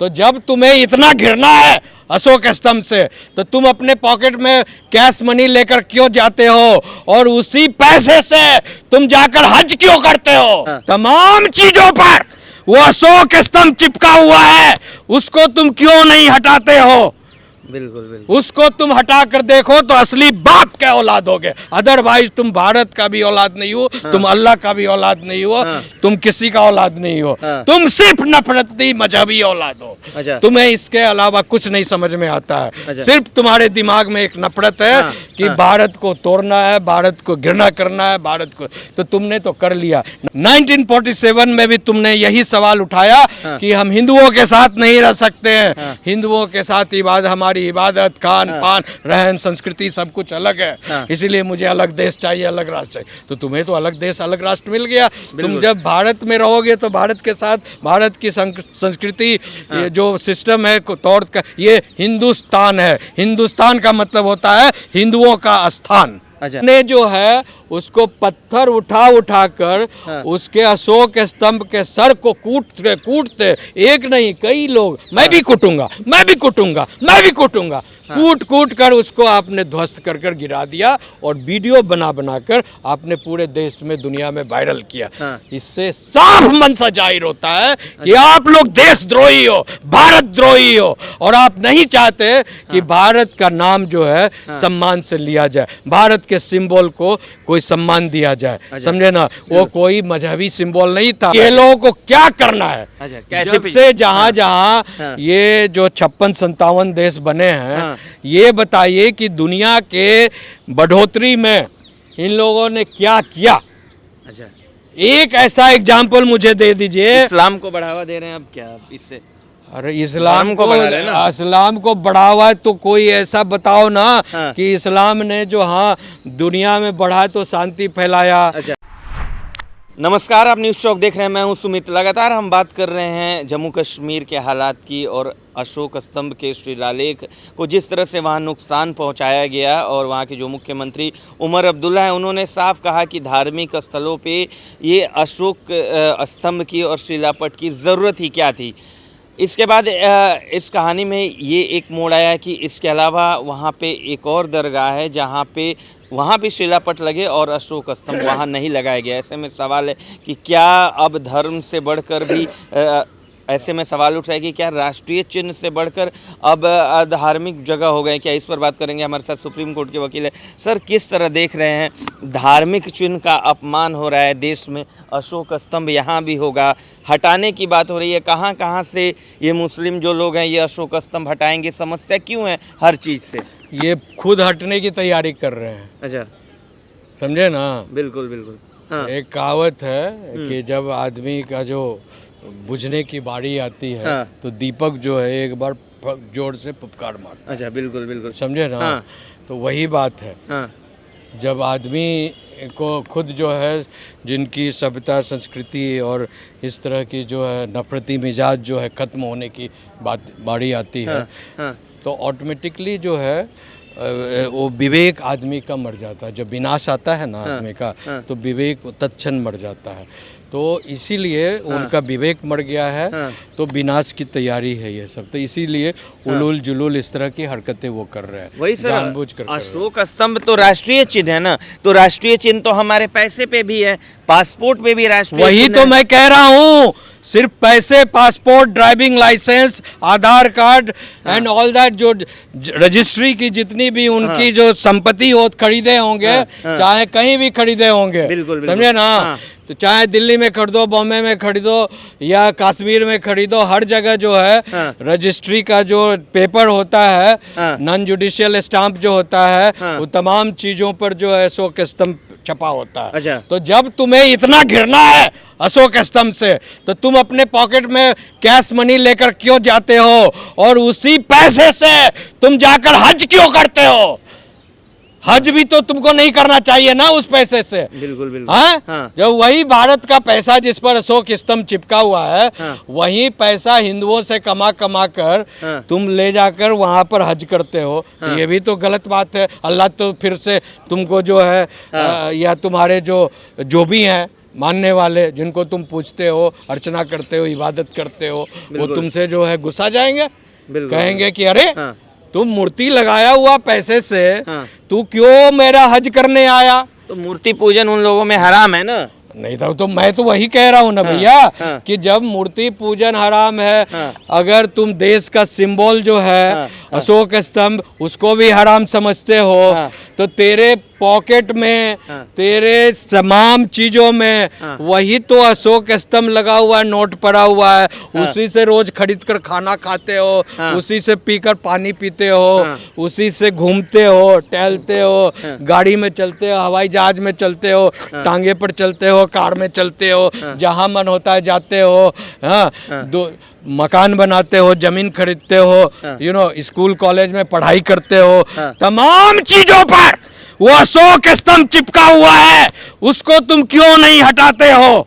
तो जब तुम्हें इतना घिरना है अशोक स्तंभ से, तो तुम अपने पॉकेट में कैश मनी लेकर क्यों जाते हो और उसी पैसे से तुम जाकर हज क्यों करते हो? तमाम चीजों पर वो अशोक स्तंभ चिपका हुआ है, उसको तुम क्यों नहीं हटाते हो? बिल्कुल बिल्कुल। उसको तुम हटा कर देखो तो असली बाप के औलाद होगे। अदरवाइज तुम भारत का भी औलाद नहीं हो, तुम अल्लाह का भी औलाद नहीं हो, तुम किसी का औलाद नहीं हो, तुम सिर्फ नफरती मजहबी औलाद हो। अच्छा। तुम्हें इसके अलावा कुछ नहीं समझ में आता है। अच्छा। सिर्फ तुम्हारे दिमाग में एक नफरत है कि भारत को तोड़ना है, भारत को घृणा करना है, भारत को। तो तुमने तो कर लिया। 1947 में भी तुमने यही सवाल उठाया कि हम हिंदुओं के साथ नहीं रह सकते हैं, हिंदुओं के साथ हमारी इबादत, खान पान, रहन, संस्कृति सब कुछ अलग है, इसीलिए मुझे अलग देश चाहिए, अलग राष्ट्र चाहिए। तो तुम्हें तो अलग देश, अलग राष्ट्र मिल गया। तुम जब भारत में रहोगे तो भारत के साथ भारत की संस्कृति, जो सिस्टम है तौर का, ये हिंदुस्तान है। हिंदुस्तान का मतलब होता है हिंदुओं का स्थान। अच्छा। ने जो है उसको पत्थर उठा कर उसके अशोक स्तंभ के सर को कूटते एक नहीं कई लोग, मैं भी कूटूंगा, मैं भी कूटूंगा, मैं भी कूटूंगा, कूट कर उसको आपने ध्वस्त कर गिरा दिया और वीडियो बना कर आपने पूरे देश में, दुनिया में वायरल किया। इससे साफ मंशा जाहिर होता है कि आप लोग देशद्रोही हो, भारत द्रोही हो, और आप नहीं चाहते कि भारत का नाम जो है सम्मान से लिया जाए, भारत के सिंबल को कोई सम्मान दिया जाए। समझे ना? वो कोई मजहबी सिंबल नहीं था। ये लोगों को क्या करना है? जब से जहां ये जो 56-57 देश बने हैं, ये बताइए कि दुनिया के बढ़ोतरी में इन लोगों ने क्या किया? अच्छा, एक ऐसा एग्जाम्पल मुझे दे दीजिए। इस्लाम को बढ़ावा दे रहे हैं अब क्या इससे? अरे इस्लाम को बढ़ावा है तो कोई ऐसा बताओ ना कि इस्लाम ने जो दुनिया में बढ़ा तो शांति फैलाया। अच्छा। नमस्कार, आप न्यूज़ चौक देख रहे हैं, मैं हूं सुमित। लगातार हम बात कर रहे हैं जम्मू कश्मीर के हालात की और अशोक स्तंभ के शिलालेख को जिस तरह से वहां नुकसान पहुंचाया गया, और वहां के जो मुख्यमंत्री उमर अब्दुल्ला हैं उन्होंने साफ कहा कि धार्मिक स्थलों पे ये अशोक स्तंभ की और शिलापट की ज़रूरत ही क्या थी। इसके बाद इस कहानी में ये एक मोड़ आया कि इसके अलावा वहाँ पे एक और दरगाह है जहाँ पे वहाँ भी शिलापट लगे और अशोक स्तंभ वहाँ नहीं लगाया गया। ऐसे में सवाल है कि क्या अब धर्म से बढ़कर भी ऐसे में सवाल उठ रहा है कि क्या राष्ट्रीय चिन्ह से बढ़कर अब धार्मिक जगह हो गए क्या? इस पर बात करेंगे। हमारे साथ सुप्रीम कोर्ट के वकील है। सर, किस तरह देख रहे हैं, धार्मिक चिन्ह का अपमान हो रहा है देश में, अशोक स्तंभ यहाँ भी होगा, हटाने की बात हो रही है, कहाँ कहाँ से ये मुस्लिम जो लोग हैं ये अशोक स्तंभ हटाएंगे? समस्या क्यों है हर चीज़ से? ये खुद हटने की तैयारी कर रहे हैं। अच्छा, समझे ना? बिल्कुल बिल्कुल। एक कहावत है कि जब आदमी का जो बुझने की बारी आती है तो दीपक जो है एक बार जोर से फुफकार मारता है। अच्छा, बिल्कुल बिल्कुल। समझे ना? तो वही बात है। जब आदमी को खुद जो है, जिनकी सभ्यता, संस्कृति और इस तरह की जो है नफरती मिजाज जो है ख़त्म होने की बारी आती है, तो ऑटोमेटिकली जो है वो विवेक आदमी का मर जाता है। जब विनाश आता है ना आदमी का, तो विवेक तत्क्षण मर जाता है। तो इसीलिए उनका विवेक मर गया है, तो विनाश की तैयारी है ये सब। तो इसीलिए उलूल जुलूल इस तरह की हरकतें वो कर रहे हैं, वही सर, जानबूझकर। अशोक स्तंभ तो राष्ट्रीय चिन्ह है ना, तो राष्ट्रीय चिन्ह तो हमारे पैसे पे भी है, पासपोर्ट पे भी राष्ट्रीय। वही तो मैं कह रहा हूँ, सिर्फ पैसे, passport, driving licence, Aadhaar card and all that, जो रजिस्ट्री की जितनी भी उनकी जो संपत्ति हो खरीदे होंगे, चाहे कहीं भी खरीदे होंगे, समझे ना? तो चाहे दिल्ली में खरीदो, बॉम्बे में खरीदो या कश्मीर में खरीदो, हर जगह जो है रजिस्ट्री का जो पेपर होता है, नॉन जुडिशियल स्टाम्प जो होता है, वो तमाम चीज़ों पर जो है अशोक स्तंभ छपा होता है। अच्छा। तो जब तुम्हें इतना घिरना है अशोक स्तंभ से, तो तुम अपने पॉकेट में कैश मनी लेकर क्यों जाते हो और उसी पैसे से तुम जाकर हज क्यों करते हो? हज भी तो तुमको नहीं करना चाहिए ना उस पैसे से। बिल्कुल बिल्कुल। हाँ? जब वही भारत का पैसा जिस पर अशोक स्तंभ चिपका हुआ है, वही पैसा हिंदुओं से कमा कर तुम ले जाकर वहां पर हज करते हो, ये भी तो गलत बात है। अल्लाह तो फिर से तुमको जो है या तुम्हारे जो भी हैं मानने वाले जिनको तुम पूछते हो, अर्चना करते हो, इबादत करते हो, वो तुमसे जो है गुस्सा जाएंगे, कहेंगे कि अरे तुम मूर्ति लगाया हुआ पैसे से तू क्यों मेरा हज करने आया? तो मूर्ति पूजन उन लोगों में हराम है ना? नहीं तो मैं तो वही कह रहा हूँ ना भैया, कि जब मूर्ति पूजन हराम है, अगर तुम देश का सिंबल जो है अशोक स्तंभ उसको भी हराम समझते हो, तो तेरे पॉकेट में, तेरे तमाम चीजों में वही तो अशोक स्तंभ लगा हुआ है, नोट पड़ा हुआ है, उसी से रोज खरीद कर खाना खाते हो, उसी से पीकर पानी पीते हो, उसी से घूमते हो, टहलते हो, गाड़ी में चलते हो, हवाई जहाज में चलते हो, टांगे पर चलते हो, कार में चलते हो, जहां मन होता है जाते हो, हाँ, दो मकान बनाते हो, जमीन खरीदते हो, स्कूल कॉलेज में पढ़ाई करते हो, तमाम चीजों पर वो अशोक स्तंभ चिपका हुआ है, उसको तुम क्यों नहीं हटाते हो?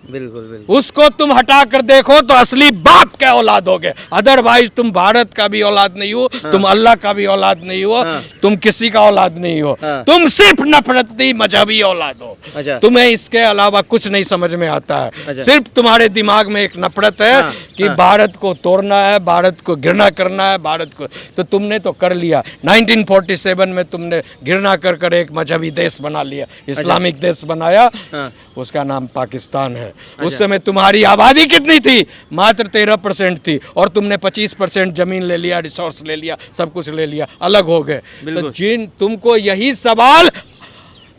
बिल्कुल बिल्कुल, उसको तुम हटा कर देखो तो असली बाप के औलाद होगे, अदरवाइज तुम भारत का भी औलाद नहीं हो, तुम अल्लाह का भी औलाद नहीं हो, तुम किसी का औलाद नहीं हो, तुम सिर्फ नफरती मजहबी औलाद हो। तुम्हें इसके अलावा कुछ नहीं समझ में आता है, सिर्फ तुम्हारे दिमाग में एक नफरत है कि भारत को तोड़ना है, भारत को घृणा करना है, भारत को, तो तुमने तो कर लिया 1947 में, तुमने घृणा कर कर एक मजहबी देश बना लिया, इस्लामिक देश बनाया, उसका नाम पाकिस्तान है। उस समय तुम्हारी आबादी कितनी थी? मात्र 13% थी, और तुमने 25% जमीन ले लिया, रिसोर्स ले लिया, सब कुछ ले लिया, अलग हो गए। तो तुमको यही सवाल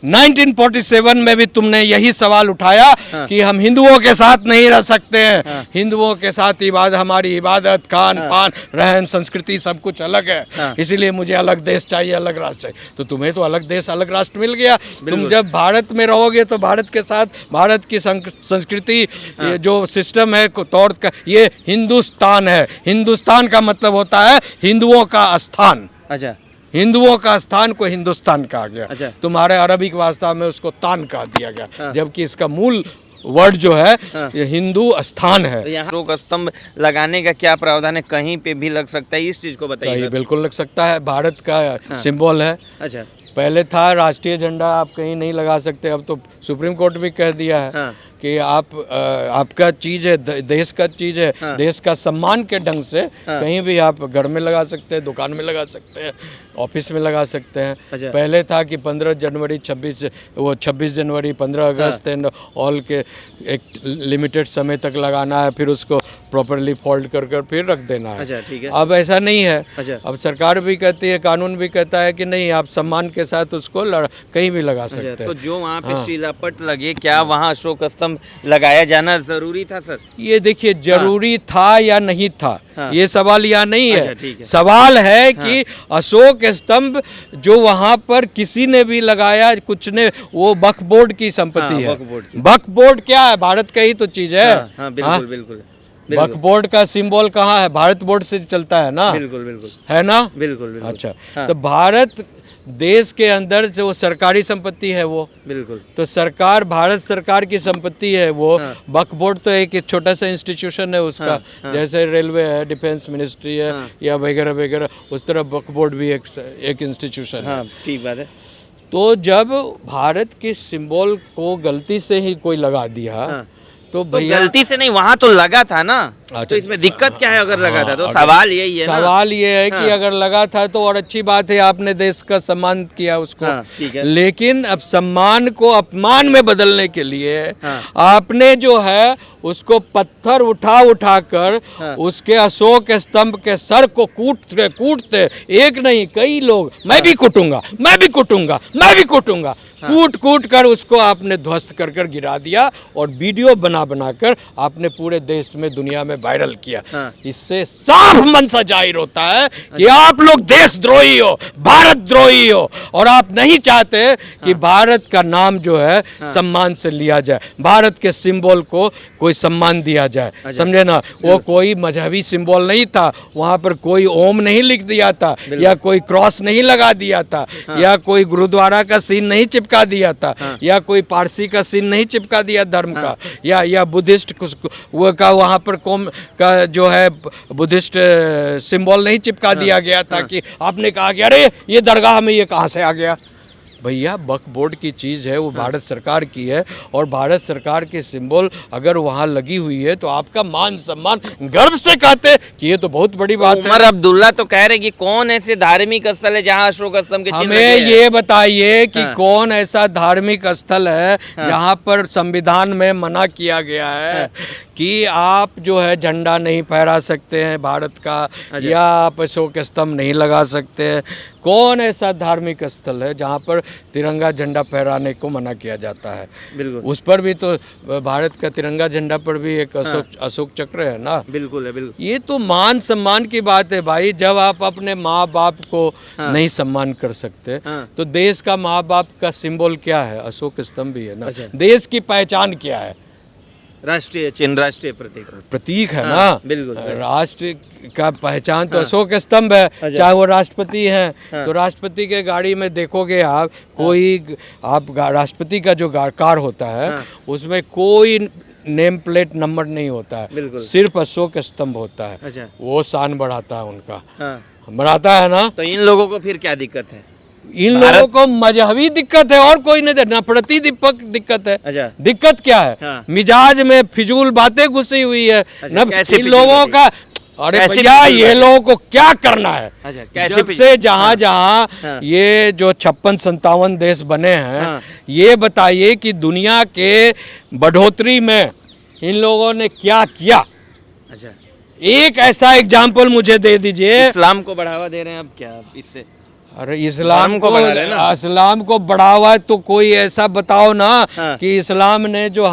1947 में भी तुमने यही सवाल उठाया कि हम हिंदुओं के साथ नहीं रह सकते हैं, हिंदुओं के साथ हमारी इबादत, खान पान, रहन, संस्कृति सब कुछ अलग है, इसीलिए मुझे अलग देश चाहिए, अलग राष्ट्र चाहिए। तो तुम्हें तो अलग देश, अलग राष्ट्र मिल गया। तुम जब भारत में रहोगे तो भारत के साथ, भारत की संस्कृति, जो सिस्टम है तौर का, ये हिंदुस्तान है। हिंदुस्तान का मतलब होता है हिंदुओं का स्थान। अच्छा, हिंदुओं का स्थान को हिंदुस्तान कहा गया। तुम्हारे अरबिक भाषा में उसको तान कहा दिया गया, जबकि इसका मूल वर्ड जो है ये हिंदू स्थान है। तो यहाँ अशोक स्तंभ लगाने का क्या प्रावधान है? कहीं पे भी लग सकता है, इस चीज को बताइए। बिल्कुल लग सकता है, भारत का सिंबल है। अच्छा, पहले था राष्ट्रीय झंडा आप कहीं नहीं लगा सकते, अब तो सुप्रीम कोर्ट भी कह दिया है कि आपका चीज है, देश का चीज है, देश का सम्मान के ढंग से कहीं भी आप घर में लगा सकते हैं, दुकान में लगा सकते हैं, ऑफिस में लगा सकते हैं। पहले था कि 15 जनवरी 26 जनवरी 15 अगस्त एंड ऑल के एक लिमिटेड समय तक लगाना है, फिर उसको प्रॉपरली फोल्ड कर फिर रख देना है। ठीक है। अब ऐसा नहीं है, अब सरकार भी कहती है, कानून भी कहता है कि नहीं, आप सम्मान के साथ उसको कहीं भी लगा सकते हैं। तो जो वहाँ पे शिलापट लगे, क्या वहाँ अशोक स्तंभ लगाया जाना जरूरी था सर? ये देखिए, जरूरी था या नहीं था, ये सवाल या नहीं है। सवाल है कि अशोक स्तंभ जो वहां पर किसी ने भी लगाया, कुछ ने, वो वक्फ बोर्ड की संपत्ति है। वक्फ बोर्ड क्या है? भारत का ही तो चीज है। बिल्कुल बिल्कुल। वक्फ बोर्ड का सिंबल कहाँ है? भारत बोर्ड से चलता है ना। बिल्कुल बिल्कुल, है ना। बिल्कुल बिल्कुल। अच्छा, तो भारत देश के अंदर जो सरकारी संपत्ति है वो, बिल्कुल, तो सरकार, भारत सरकार की संपत्ति है वो। वक्फ बोर्ड तो एक छोटा सा इंस्टीट्यूशन है उसका, जैसे रेलवे है, डिफेंस मिनिस्ट्री है, या वगैरह वगैरह, उस तरह वक्फ बोर्ड भी एक इंस्टीट्यूशन है। ठीक बात है। तो जब भारत के सिंबल को गलती से ही कोई लगा दिया, तो भैया, गलती से नहीं, वहाँ तो लगा था ना। तो इसमें दिक्कत क्या है अगर लगा था? तो सवाल यही है, सवाल ये है कि अगर लगा था तो और अच्छी बात है, आपने देश का सम्मान किया उसको। ठीक है। लेकिन अब सम्मान को अपमान में बदलने के लिए आपने जो है उसको पत्थर उठा कर उसके अशोक स्तंभ के सर को कूटते, एक नहीं कई लोग, मैं भी कूटूंगा, मैं भी कूटूंगा, मैं भी कूटूंगा, कूट कर उसको आपने ध्वस्त कर गिरा दिया, और वीडियो बना कर आपने पूरे देश में, दुनिया में वायरल किया। इससे साफ मंशा जाहिर होता है कि आप लोग देशद्रोही हो, भारत द्रोही हो, और आप नहीं चाहते कि भारत का नाम जो है सम्मान से लिया जाए, भारत के सिंबल को कोई सम्मान दिया जाए। समझे ना। वो कोई मजहबी सिंबल नहीं था, वहां पर कोई ओम नहीं लिख दिया था, या कोई क्रॉस नहीं लगा दिया था, या कोई गुरुद्वारा का सीन नहीं चिपका दिया था, या कोई पारसी का सीन नहीं चिपका दिया धर्म का, या बुद्धिस्ट वो का वहाँ पर कौम का जो है बुद्धिस्ट सिंबल नहीं चिपका दिया गया था कि आपने कहा कि अरे ये दरगाह में ये कहाँ से आ गया। भैया वक्फ बोर्ड की चीज़ है, वो भारत सरकार की है, और भारत सरकार के सिंबल अगर वहाँ लगी हुई है तो आपका मान सम्मान गर्व से कहते कि ये तो बहुत बड़ी बात है। उमर अब्दुल्ला तो कह रहे कि कौन ऐसे धार्मिक स्थल है जहाँ अशोक स्तंभ के चिन्ह हमें लगे हैं? ये बताइए कि हाँ। कौन ऐसा धार्मिक स्थल है जहाँ पर संविधान में मना किया गया है कि आप जो है झंडा नहीं फहरा सकते हैं भारत का, या आप अशोक स्तंभ नहीं लगा सकते हैं। कौन ऐसा धार्मिक स्थल है जहाँ पर तिरंगा झंडा फहराने को मना किया जाता है? बिल्कुल, उस पर भी तो भारत का तिरंगा झंडा पर भी एक अशोक चक्र है ना। बिल्कुल है, बिल्कुल। ये तो मान सम्मान की बात है भाई। जब आप अपने माँ बाप को नहीं सम्मान कर सकते तो देश का माँ बाप का सिंबल क्या है? अशोक स्तंभ भी है ना। देश की पहचान क्या है? राष्ट्रीय चिन्ह, राष्ट्रीय प्रतीक है ना। बिल्कुल। राष्ट्र का पहचान तो अशोक स्तंभ है। चाहे वो राष्ट्रपति हैं तो राष्ट्रपति के गाड़ी में देखोगे आप, कोई आप राष्ट्रपति का जो कार होता है उसमें कोई नेम प्लेट नंबर नहीं होता है, सिर्फ अशोक स्तंभ होता है। अच्छा। वो शान बढ़ाता है उनका, बढ़ाता है ना। तो इन लोगों को फिर क्या दिक्कत है? इन लोगों को मजहबी दिक्कत है और कोई नहीं, नफरती दिक्कत है। अच्छा। दिक्कत क्या है? मिजाज में फिजूल बातें घुसी हुई है। इन लोगों का, अरे भैया ये लोगों को क्या करना है? जब से जहाँ ये जो 56-57 देश बने हैं, ये बताइए कि दुनिया के बढ़ोतरी में इन लोगों ने क्या किया? अच्छा, एक ऐसा एग्जाम्पल मुझे दे दीजिए। इस्लाम को बढ़ावा दे रहे हैं अब क्या इससे? अरे इस्लाम को बढ़ावा तो कोई ऐसा बताओ ना कि इस्लाम ने जो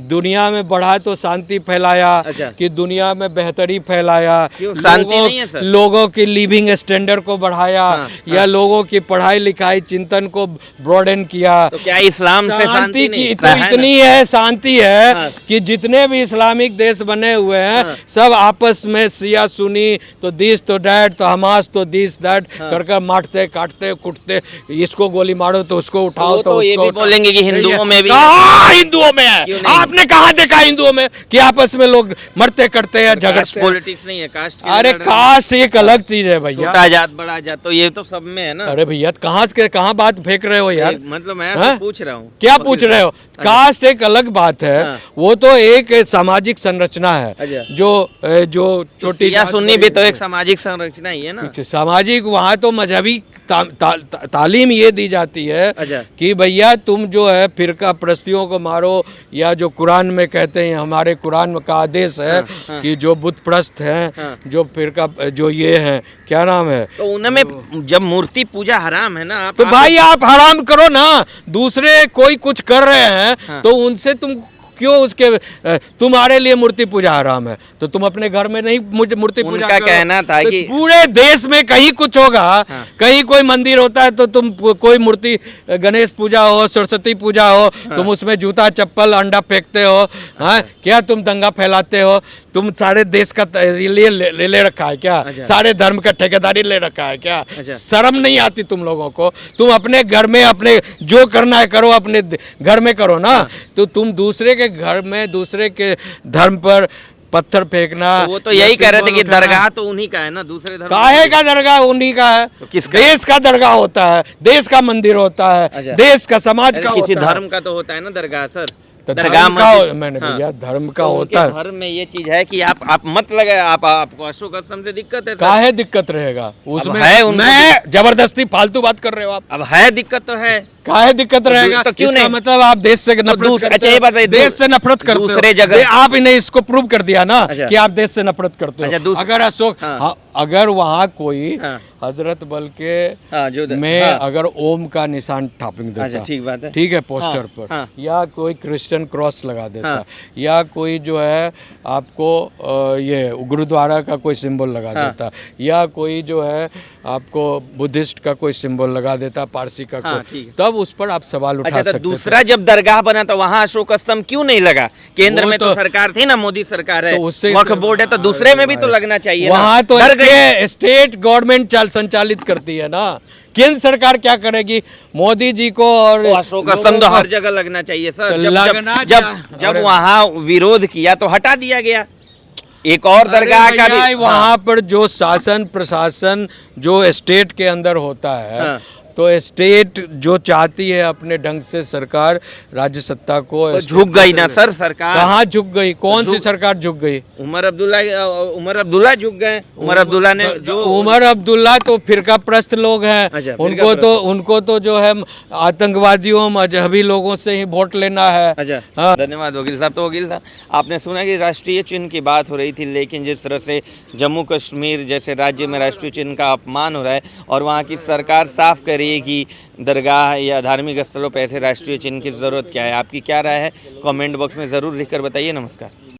दुनिया में बढ़ा तो शांति फैलाया। अच्छा। कि दुनिया में बेहतरी फैलाया, शांति नहीं है सर? लोगों की लिविंग स्टैंडर्ड को बढ़ाया, या लोगों की पढ़ाई लिखाई चिंतन को ब्रॉडन किया। तो क्या इस्लाम से शांति की तो इतनी है शांति है कि जितने भी इस्लामिक देश बने हुए हैं सब आपस में शिया सुनी तो दिस तो डैट तो हमास तो दिस दैट कर मारते काटते कुटते, इसको गोली मारो तो उसको उठाओ तो ये भी बोलेंगे कि हिंदुओं में भी। कहाँ हिंदुओं में है? आपने कहाँ देखा हिंदुओं में कि आपस में लोग मरते करते हैं, झगड़ते? पॉलिटिक्स नहीं है, कास्ट। अरे कास्ट एक अलग चीज है भैया, छोटा जात बड़ा जात तो ये तो सब में है ना। अरे भैया कहाँ बात फेंक रहे हो यार? मतलब मैं पूछ रहा हूँ। क्या पूछ रहे हो? कास्ट एक अलग बात है, वो तो एक सामाजिक संरचना है जो छोटी सुन्नी भी तो एक सामाजिक संरचना ही है ना। सामाजिक, वहाँ तो मजहबी तालीम ये दी जाती है कि भैया तुम जो है फिरका प्रस्तियों को मारो, या जो कुरान में कहते हैं, हमारे कुरान का आदेश है कि जो बुत प्रस्त हैं, जो फिरका जो ये हैं, क्या नाम है, तो उनमें जब मूर्ति पूजा हराम है ना, तो भाई आप हराम करो ना। दूसरे कोई कुछ कर रहे हैं तो उनसे तुम क्यों तुम्हारे लिए मूर्ति पूजा हराम है तो तुम अपने घर में नहीं मूर्ति पूजा उनका कहना था कि पूरे देश में कहीं कुछ होगा, कहीं कोई मंदिर होता है तो तुम कोई मूर्ति, गणेश पूजा हो, सरस्वती पूजा हो, तुम उसमें जूता चप्पल अंडा फेंकते हो। क्या तुम दंगा फैलाते हो? तुम सारे देश का ले रखा है क्या? सारे धर्म का ठेकेदारी ले रखा है क्या? शर्म नहीं आती तुम लोगों को? तुम अपने घर में अपने जो करना है करो, अपने घर में करो ना। तो तुम दूसरे के घर में दूसरे के धर्म पर पत्थर फेंकना, तो वो तो यही कह रहे थे कि दरगाह तो उन्हीं का है ना, दूसरे धर्म काहे का दरगाह उन्हीं का है? तो किसका? देश का दरगाह होता है, देश का मंदिर होता है, देश का समाज का, किसी धर्म का तो होता है ना दरगाह सर। तो दरगाह का मैंने भैया धर्म का होता है। धर्म में ये चीज है कि आप मत लगाए, आपको अशोक स्तंभ से दिक्कत है। काहे दिक्कत रहेगा उसमें? है मैं जबरदस्ती फालतू बात कर रहे हो आप? अब है दिक्कत तो है, काहे दिक्कत रहेगा? तो क्यों नहीं? मतलब आप देश से नफरत करते हो? देश से नफरत करते हो दूसरे जगह। आप इन्हें इसको प्रूव कर दिया ना कि आप देश से नफरत करते हो। अगर अशोक अगर वहाँ कोई हजरत बल के में अगर ओम का निशान ठापिंग देता, ठीक बात है, ठीक है, पोस्टर पर, या कोई क्रिश्चियन क्रॉस लगा देता, या कोई जो है आपको ये गुरुद्वारा का कोई सिंबल लगा देता, या कोई जो है आपको बुद्धिस्ट का कोई सिंबल लगा देता, पारसी का कोई, तब उस पर आप सवाल उठा सकते थे। दूसरा जब दरगाह बना तो वहाँ अशोक स्तंभ क्यों नहीं लगा? केंद्र में तो सरकार थी ना, मोदी सरकार है, वक्फ बोर्ड है, तो दूसरे में भी तो लगना चाहिए। वहाँ तो स्टेट गवर्नमेंट संचालित करती है ना, केंद्र सरकार क्या करेगी? मोदी जी को और अशोक स्तंभ तो हर जगह लगना चाहिए सर। जब वहाँ विरोध किया तो हटा दिया गया। एक और दरगाह का भी वहाँ पर जो शासन प्रशासन जो स्टेट के अंदर होता है तो स्टेट जो चाहती है अपने ढंग से सरकार राज्य सत्ता को तो झुक गई ना सर सरकार। कहाँ झुक गई? कौन सी सरकार झुक गई? उमर अब्दुल्ला झुक गए। उमर अब्दुल्ला ने जो उमर अब्दुल्ला तो फिरका प्रस्त लोग हैं। अच्छा, उनको तो जो है आतंकवादियों मजहबी लोगों से ही वोट लेना है। अच्छा हाँ। धन्यवाद वकील साहब। तो वकील साहब आपने सुना कि राष्ट्रीय चिन्ह की बात हो रही थी, लेकिन जिस तरह से जम्मू कश्मीर जैसे राज्य में राष्ट्रीय चिन्ह का अपमान हो रहा है और वहाँ की सरकार साफ कर रही है कि दरगाह या धार्मिक स्थलों पर ऐसे राष्ट्रीय चिन्ह की ज़रूरत क्या है, आपकी क्या राय है? कमेंट बॉक्स में ज़रूर लिखकर बताइए। नमस्कार।